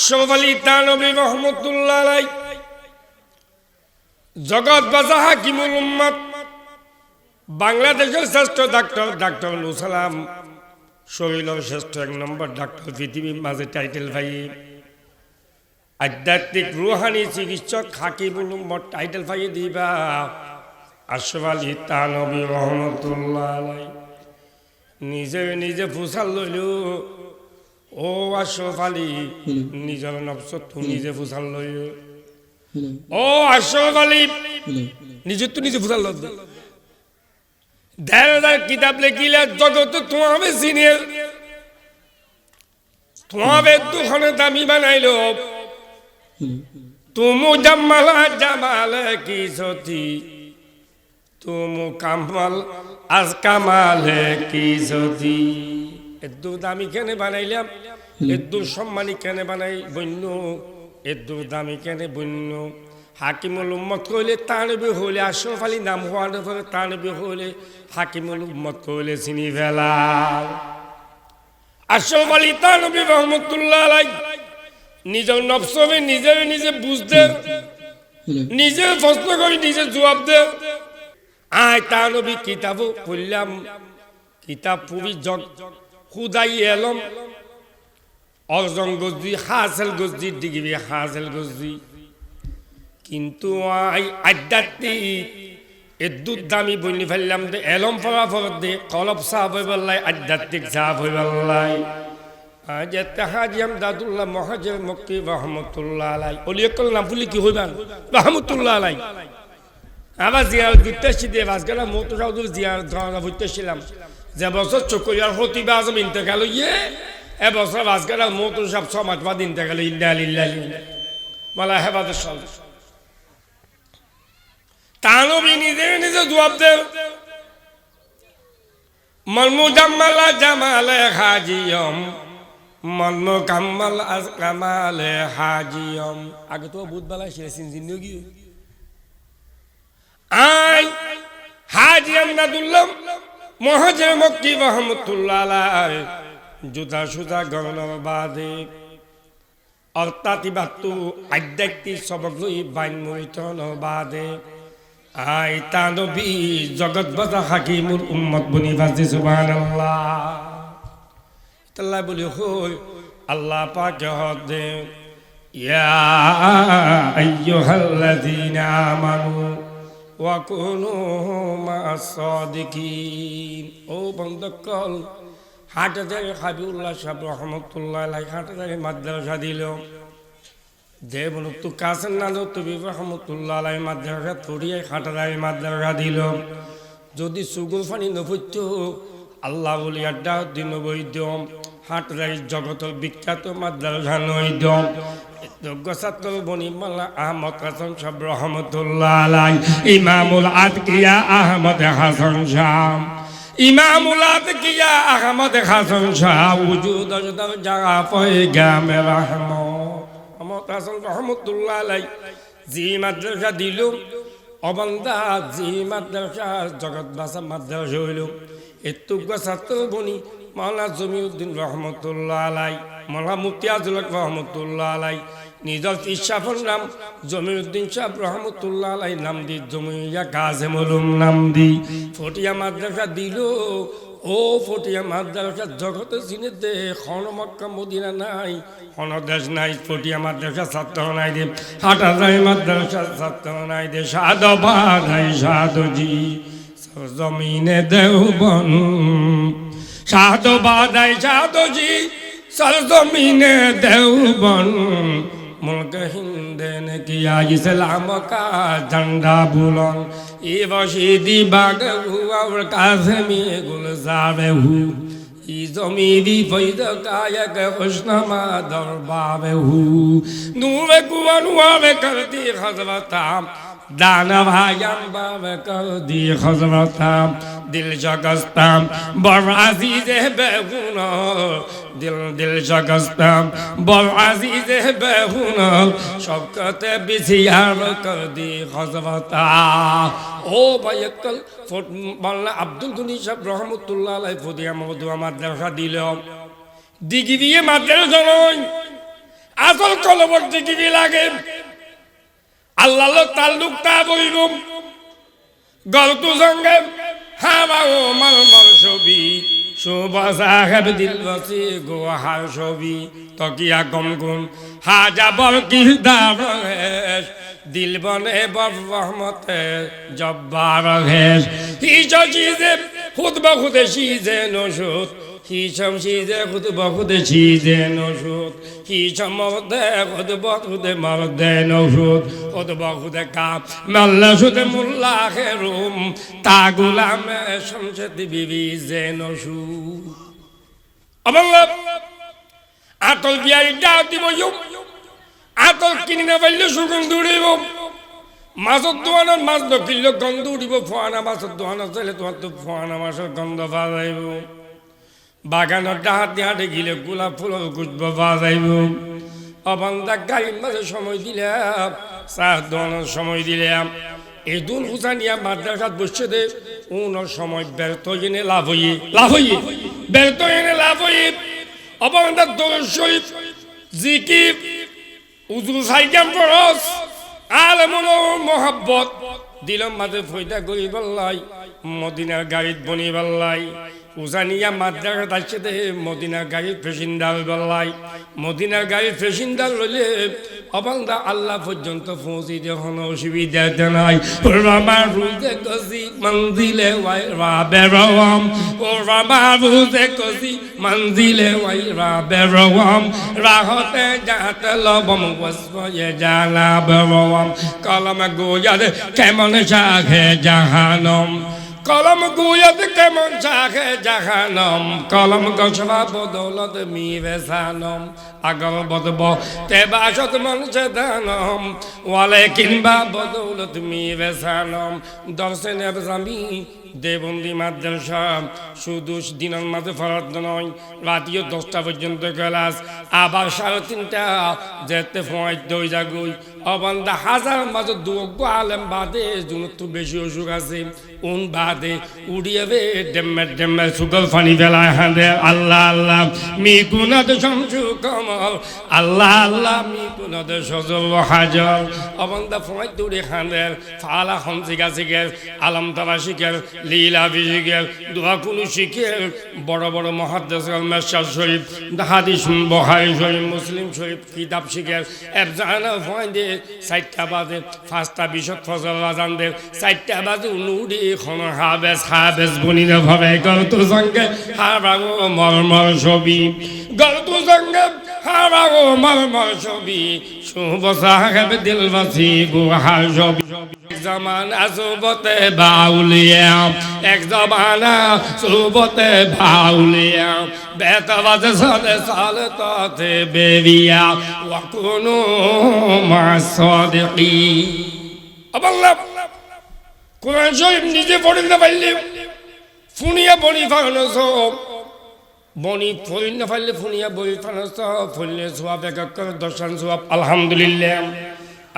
আশরাফ আলী থানভী রহমতুল্লাহ আলাইহি জগৎ বাঁচা হাকিমুল উম্মত, বাংলাদেশের শ্রেষ্ঠ ডাক্তার সালাম শরীরের শ্রেষ্ঠ এক নম্বর ডাক্তার, পৃথিবীর মাঝে টাইটেল ভাই আধ্যাত্মিক রুহানি চিকিৎসক হাকিমুল উম্মত টাইটেল পাইয়ে দিবা আশরাফ আলী থানভী রহমতুল্লাহ আলাইহি। নিজে ফুসাল লইল, ও আশরাফ আলী নিজের নফস তো নিজে ফুসাল লইল। ও আশরাফ আলী নিজে তো নিজে ফুসাল লইল। দেড় কিতাব লেখিলে জগত তোমাবে চিনে, তোমাবে দুখানে দামি বানাইল। তুমু জামাল কি সতি, তুমু কামাল আজ কামাল কি সতি। এত দামি কেন বানাইলাম, এত সম্মানী কেন বানাই বন্য, এত দামি কেন বন্য। হাকিমুল উম্মত কইলে থানভী হইলে, আশরাফ আলী নাম হওয়ার পরে থানভী হইলে হাকিমুল উম্মত কইলে চিনি ফেলা। আশরাফ আলী থানভী রহমতুল্লাহ আলাইহি নিজের নফসকে নিজে বুঝতে, নিজে প্রশ্ন করে নিজে জবাব দে। আয় থানভী কিতাব পড়লাম, কিতাব পড়ি খুদাই এলম অর্জন গজি হাসেল গজি ডিগ্রি হাসেল গজি, কিন্তু আই আধ্যাত্মিক এদুর দামি বইনি ফেললাম দে এলম পড়া পর দে কলব সাহাব হয়ে বললাই আধ্যাত্মিক সাহাব হয়ে বললাই। আজ হাজি আমদাদুল্লাহ মহাজের মক্কি রহমতুল্লাহ আলাই অলিয়কল নাম বলি কি হইবান রহমতুল্লাহ আলাই। আবার জিয়ার ঘুরতেছি দিয়ে বাসগালা মতো সাউদুর জিয়ার ধরা ঘুরতেছিলাম, যে বছর চকরিয়ার হতিবা আজম ইন্তেকাল ইয়ে এবছর বাসগালা মতো সব সমাজ বাদ ইন্তেকাল ইল্লাহ মালা হেবাদের সব। থানভী নিজে জবাব দে, মলমু জামালা জামালে হাজিয়ম, মলমু কামাল আজ কামালে হাজিয়ম। আগে তো বুধ বালা শেষিন জিন্দগি আই হাজি আমদাদুল্লাহ মহাজের মক্কি রহমতুল্লাহ আলাইহি জুতা সুতা গরনের বাদে অর্থাৎ বাতু আধ্যাত্মিক সবক লই বাইন মরিতন বাদে আই থানভী জগৎ বাঁচা হাকিমুল উম্মত বনি ফাজি সুবহানাল্লাহ। তাল্লাহ বলি হই আল্লাহ পাক হদে ইয়া আইয়ুহাল্লাযীনা আমানু ওয়া কুনু মা'আস সাদিকিন। ও বন্ধুকল, হাটহাজারী হাবিবুল্লাহ সাহেব রহমতুল্লাহ আলাইহি হাটহাজারী মাদ্রাসা দিল। যে বলুক তো কাছের না তুমি রহমতুল্লাহ আলাইহি মাদ্রাসা তরিয়ে হাটহাজারী মাদ্রাসা দিল। যদি সুগুল ফানি নফুত আল্লাহ বলি আড্ডা দিন বৈদ্য হাটহাজারী জগতের বিখ্যাত মাদ্রাসা নৈদ্য ছাত্র বনি মাল্লা আহমদ হাসান সাহেব রহমতুল্লাহ আলাইহি, ইমামুল আতকিয়া আহমদ হাসান শাহ, ইমামুল আতকিয়া আহমদ হাসান শাহ উজুদ জাগা পয়গামে রহমত হাসান রহমতুল্লাহ আলাইহি জি মাদ্রাসা দিল। অবন্দা জি মাদ্রাসা জগৎ বাসা মাদ্রাসা হইল। এত ছাত্র বনি মাওলানা জমিউদ্দিন রহমতুল্লাহ আলাইহি, মাওলানা মুফতি আজল রহমতুল্লাহ আলাইহি নিজের ইচ্ছাফর নাম জমিউদ্দিন সাহেব রহমতুল্লাহ আলাইহি নাম দি জমিয়া কাজেমুল নাম দি ফটিয়া মাদ্রাসা দিল। ও ফটিয়া মাদ্রাসা জগতে চিনে দে, খন মক্কা মদিনা নাই, খন দেশ নাই, ফটিয়া মাদ্রাসা ছাত্র নাই দে, হাটহাজারী মাদ্রাসা ছাত্র নাই দে, সাধুবাদ নাই সাধুজি জমিনে দেওবন, সাধুবাদ নাই সাধুজি সরজমিনে দেওবন। मुल्क हिंदे ने किया इस्लाम का झंडा बुलंद, ये वशीदी बाग हुआ और काज़मी गुलज़ार हु, ये ज़मीरी फैज़ कायक खुशनमा दरबार हु। नूर कुआं नूर कर दी खज़रता दानवायम बाव कर दी खज़रता, दिल शकस्ता बर अज़ीज़ बेगुना, दिल शकस्ता बर अज़ीज़ बेगुना, शौकत बिसियार कर दी खज़रता। ও ভাইয়াক্কাল মাওলানা আব্দুল গনি সাহেব রহমতুল্লাহ আলাইহি ফদিয়া মাদ্রাসা দিল। ডিগ্রি মাদ্রাসা নয়, আসল কলবর্তী কি লাগে আল্লাহ তাল্লুকটা বইব গলতু সঙ্গে হাওয়াও মাল ছবি সুবাসাহেব দিলবাসি গোহার ছবি তকিয়া গমগুন হাজাবর কি দারেশ দিল বনে বর রহমতে জব্বার হেস হিজ চিজে খুদ বখুদে চিজে নসুত হিসম চিজে খুদ বখুদে চিজে নসুত হিসম মরদে খুদ বখুদে মরদে নসুত খুদ বখুদে কাপ মাল্লা সুদে মুল্লা খেরুম তা গুলামে শমশতি বিবি জে নসুত আল্লাহ আতল বিয়ারি ডাক দিব আতল কিনি না পাইলে সুগন্ধ উড়িব মাছের দোয়ানোর মাছ নকিল গন্ধ উঠিব ফোয়ানা মাছের দোয়ানো চাইলে তোমার তো ফোয়ানা মাছের গন্ধ পাওয়া যাইব বাগানের ডাহাতে হাঁটে গিলে গোলাপ ফুলের খুঁজব পাওয়া যাইব অবান্ধা গাড়ির মাঝে সময় দিলাম চা দোয়ানোর সময় দিলাম এই দুন হুসানিয়া মাদ্রাসাত বসছে দে উনোর সময় ব্যর্থ এনে লাভ হইয়ে ব্যর্থ এনে লাভ হইয়ে অবান্ধা দৌড় শরীফ জিকির উজু সাইকাম ফরস আলমুল মোহাব্বত দিলম মাঝে ফয়দা করি বললাই মদিনার গাড়িত বনি বললাই উজানিয়া মাদ্রাসাত আসছে দে মদিনার গাড়ির পেশিন্দার বললাই মদিনার গাড়ির পেশিন্দার লইলে অবান্ধা আল্লাহ পর্যন্ত পৌঁছি যখন অসুবিধা নাই রামা রুজে কসি মঞ্জিলে ওয়াই রাবে রওয়াম ও রামা রুজে কসি মঞ্জিলে ওয়াই রাবে রওয়াম রাহতে যাতে লবম ওয়াসফয়ে জালা বরওয়াম কলম গোয়াদ কেমন শাখে জাহানম কলম গুয়াত কেমন চাখে জাহানম কলম গছরা বদৌলত মিবে সানম আগর বদব তেবাসত মনসে দানম ওয়ালে কিনবা বদৌলত মিবে সানম দর্শন এবজামি দেবন্দি মাদ্রাসা শুধু দিনের মাঝে ফরাদ নয় রাতিও 10টা পর্যন্ত ক্লাস আবার 3:30 যেতে ফোয়াইতে হয়ে যাগুই অবান্ধা হাজার মাঝে দুঃখ আলেম বাদে তো বেশি অসুখ আছে উন বাদে উড়িয়াবে ডেম্মের সুগল ফানি বেলায় হাঁদে আল্লাহ আল্লাহ মি কুনাদ শামসু কমল আল্লাহ আল্লাহ মি কুনাদ সজল হাজর অবান্ধা ফোয়াইতে উড়ে হাঁদের ফালা হমসিকা শিখের আলম তারা শিখের লীলা শিখের দোয়া কুলু শিখের বড় বড় মহাদ্দেশ মেশার শরীফ হাদিস বুখারী শরীফ মুসলিম শরীফ কিতাব শিখের এফজানা ফোয়াইতে 4টা বাজে 5টা 20 ফজর আজান দে 4টা বাজে উনুডি খন হাবেস বনিনা ভাবে গলতু সঙ্গে হারাগো মরমর ছবি গলতু সঙ্গে হারাগো মরমর ছবি শুভ সাহেব দিলবাসি গুহার ছবি জামানা সুবতে বাউলিয়া এক জামানা সুবতে বাউলিয়া বেতবাজে সালে সালে তাতে বেরিয়া ওয়াকুনু মা সাদিকি আল্লাহ কোরআন শরীফ নিজে পড়েন না পাইলে ফুনিয়া বনি ফানস বনি ফরিন না পাইলে ফুনিয়া বই ফানস ফুললে সোয়াব এক দর্শন সোয়াব আলহামদুলিল্লাহ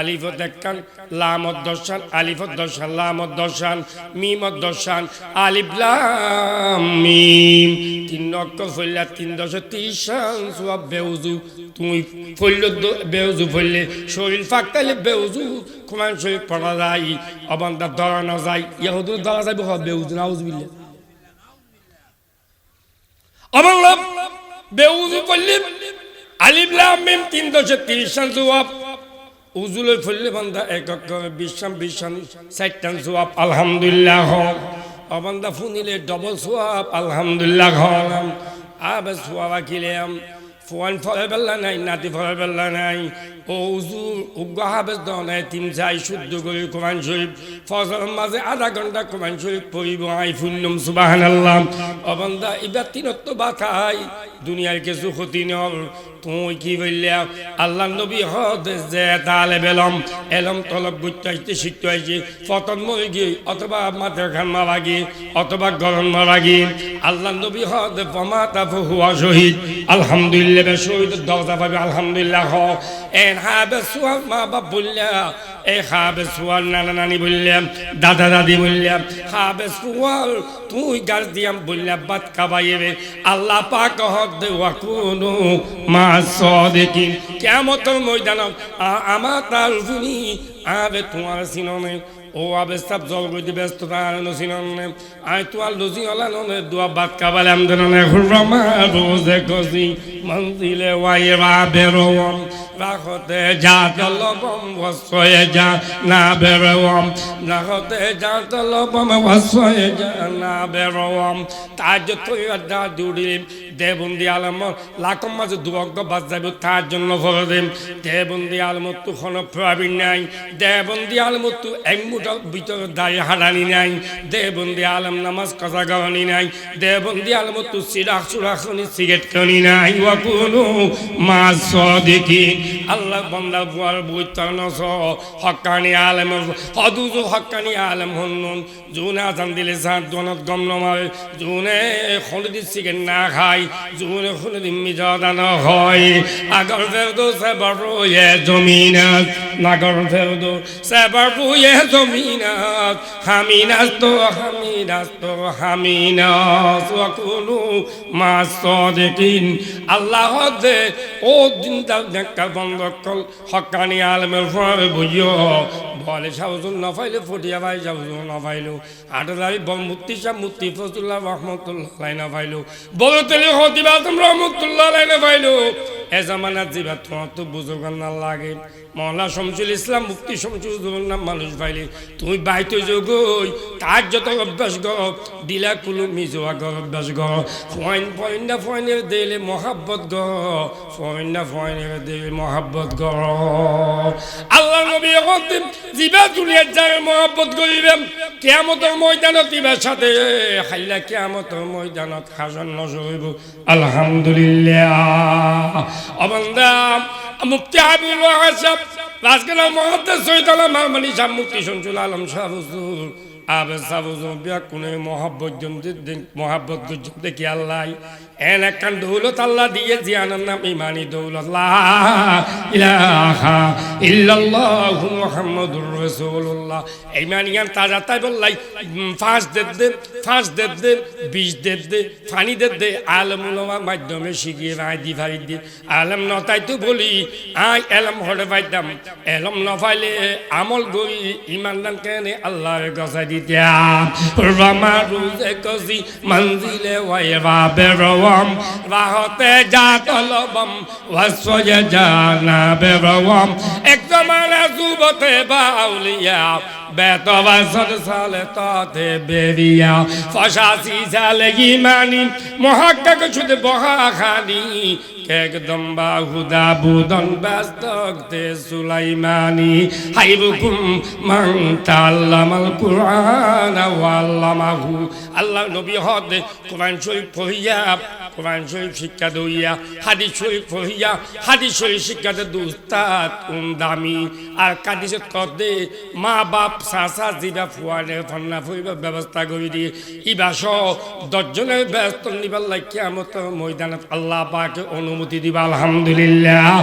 আলিফত একখান লামত দর্শন আলিফত দর্শন লামত দর্শন মিমত দর্শন আলিফ লাম মিম 3 অক্ষর ফইলা 3.30 সোয়াব বেউজু তুমি ফইল বেউজু ফইলে শরীর ফাকতালে বেউজু কোরআন শরীফ পড়া যায় অবান্ধা ধরানো যায় ইহুদুর ধরা যাবে বেউজু নাউজুবিল্লাহ আল্লাহ বেউজু পড়লে আলিফ লাম মিম 3.30 সোয়াব উজুলে ফুললে বান্দা এক অক্ষর বিশাম 4টা সোয়াব আলহামদুলিল্লাহ অবান্ধা ফুনিলে ডবল সোয়াব আলহামদুলিল্লাহ আবে সোয়াব কিলেম ফোয়ান ফলে বেলা নাই নাতি ফলে বেলা নাই ও উজু উগ্র হাবেস দনায় 3 শুদ্ধ করে কোরআন শরীফ ফজর মাঝে আধা ঘন্টা কোরআন শরীফ পড়িব আই ফুন্নম সুবহানাল্লাহ অবান্ধা এবার 3 বাতাই দুনিয়ার কিছু ক্ষতি নল তুই কি বললে আল্লাহ নবী হদ যে তালে বেলম এলম তলব গুটাইতে শিখতে হয়েছে ফতন মরে গিয়ে অথবা মাথার খান মারা গিয়ে অথবা গরম মারা গিয়ে আল্লাহ নবী হদ পমাতা হুয়া শহীদ আলহামদুলিল্লাহ শহীদ দরজা পাবে আলহামদুলিল্লাহ এন হাবে সোয়াল মা বাপ বললাম, এ হাবে সোয়াল নানা নানি বললাম, দাদা দাদি বললাম, হাবে সোয়াল তুই গার্জিয়ান বললাম বাদ খাবাইবে। আল্লাহ পাক হক দে ওয়াকুনু মা সাদিকিন। কিয়ামতের ময়দানত আমার তার শুনি আবে তোমার সিননে ও আবে সব জলগতি ব্যস্ততা নসিননে আই তোয়াল লজি অলাননে দোয়া বাদ কাবালাম দননে হুরমা রোজে কজি মঞ্জিলে ওয়াইরা বেরোম রাখতে যা তলবম ওয়াসয়ে যা না বেরোম রাখতে যা তলবম ওয়াসয়ে যা না বেরোম তাজ তুই আড্ডা দুড়ি দেবন্দি আলম লাখম মাঝে দুবগ্গ বাজ যাবে তার জন্য ফলে দেম দেবন্দি আলম তু খন প্রবীণ নাই দেবন্দি আলম তু এক মুঠো ভিতরে দাঁড়িয়ে হারানি নাই দেবন্দি আলম নামাজ কাজা গাওয়ানি নাই দেবন্দি আলম তু সিরাক সুরাখনি সিগারেট খানি নাই ওয়াকুনু মা সাদিকিন। আল্লাহ বান্দা বুয়ার বুইতার নস হক্কানি আলম হদুজু হক্কানি আলম হন্নুন জুনে আজান দিলে সাত দনত গম নমায় জুনে খলদি সিগারেট না খায় জুনে খলদি মিজাদা না হয় আগর ফেরদো সেবার রয়ে জমিনাত নাগর ফেরদো সেবার রয়ে জমিনাত হামিনাস তো হামিনাস তো হামিনাস ওয়াকুনু মা সাদিকিন। আল্লাহ দে ও দিন দেখা বন্ধ কল হক্কানি আলমের ফলে বুঝিও বলে সাউজুল না পাইলে ফটিয়া ভাই সাউজুল না পাইলো আটলারি মুক্তি সাহ মুক্তি ফজুল্লাহ রহমতুল্লাহ না পাইলো বলো তেলে হতিবা তুমি রহমতুল্লাহ না পাইলো এ জামানার জিবা তোমার তো বুজুর্গ না লাগে মৌলা শমসুল ইসলাম মুফতি শমসুল নাম মানুষ পাইলে তুমি বাইতে যোগই তার যত অভ্যাস কর দিলা কুলু মিজোয়া কর অভ্যাস কর ফয়না ফয়নের দিলে মহাব্বত কর ফয়না ফয়নের দিলে মহাব্বত কর। আল্লাহ নবী এখন জিবা তুলিয়া যায় মহাব্বত করিবেন কিয়ামতের ময়দানত দিবার সাথে হাইলা কিয়ামতের ময়দানত হাজার নজর হইব। আলহামদুলিল্লাহ অবন্দা মুফতি হাবিবুল ওয়াহাব রাজকানা মুহাদ্দিস সৈয়দুল মামুনি সাহেব মুফতি শমসুল আলম সাহেব হুজুর আবে সাবুজু বিয়া কোনে মহব্বত জমতে মহব্বত জমতে কি আল্লাহ এন একখান দৌলত আল্লাহ দিয়ে জিয়ানার নাম ইমানি দৌলত লা ইলাহা ইল্লাল্লাহু মুহাম্মাদুর রাসূলুল্লাহ ইমানিয়ান তাজা তাই বললাই ফাঁস দে 20 দে ফানি দে আলম উলামার মাধ্যমে শিখিয়ে ভাই দি ভাই দি আলম নতাই তো বলি আই এলম হড়ে পাইতাম এলম ন পাইলে আমল গই ইমান দান কেনে আল্লাহর গসাই দিতা রমা রোজে কজি মঞ্জিলে ওয়াইবা বেরওয়াম রাহতে যা তলবম ওয়াসয়ে জানা বেরওয়াম এক জমানা যুবতে বাউলিয়া বেতবা সদ সালে তাতে বেরিয়া ফশাসি সালে ইমানি মুহাক্কাক শুধু বহা খানি একদম বাহুদা বুদন ব্যস্তকতে সুলাইমানি হাইবুকুম মান তাআল্লামাল কুরআন ওয়া আল্লামাহু। আল্লাহ নবী হদ কোরআন শরীফ পড়িয়া কোরআন শরীফ শিক্ষা দইয়া হাদিস শরীফ পড়িয়া হাদিস শরীফ শিক্ষা দে উস্তাদ দামি আর কাদিসে কদে মা বাপ সাসা জিবা ফুয়ানে ফন্না ফুইবা ব্যবস্থা করে দিয়ে ইবাস 10 জনের ব্যস্ত নিবার লাই কিয়ামতের ময়দানত আল্লাহ পাকে অনুমতি দিবা। আলহামদুলিল্লাহ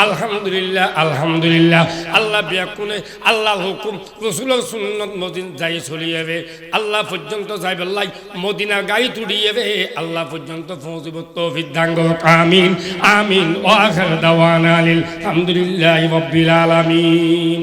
আলহামদুলিল্লাহ আলহামদুলিল্লাহ। আল্লাহ বিয়াকুনে আল্লাহ হুকুম রাসূলের সুন্নাত মদিন যাই চলিয়েবে আল্লাহ পর্যন্ত যাইবে লাই মদিনা গাড়ি তুড়িয়েবে আল্লাহ পর্যন্ত পৌঁছব তৌফিক দান করুক আমিন আমিন ওয়া আখির দাওয়ানা আলহামদুলিল্লাহি রাব্বিল আলামিন।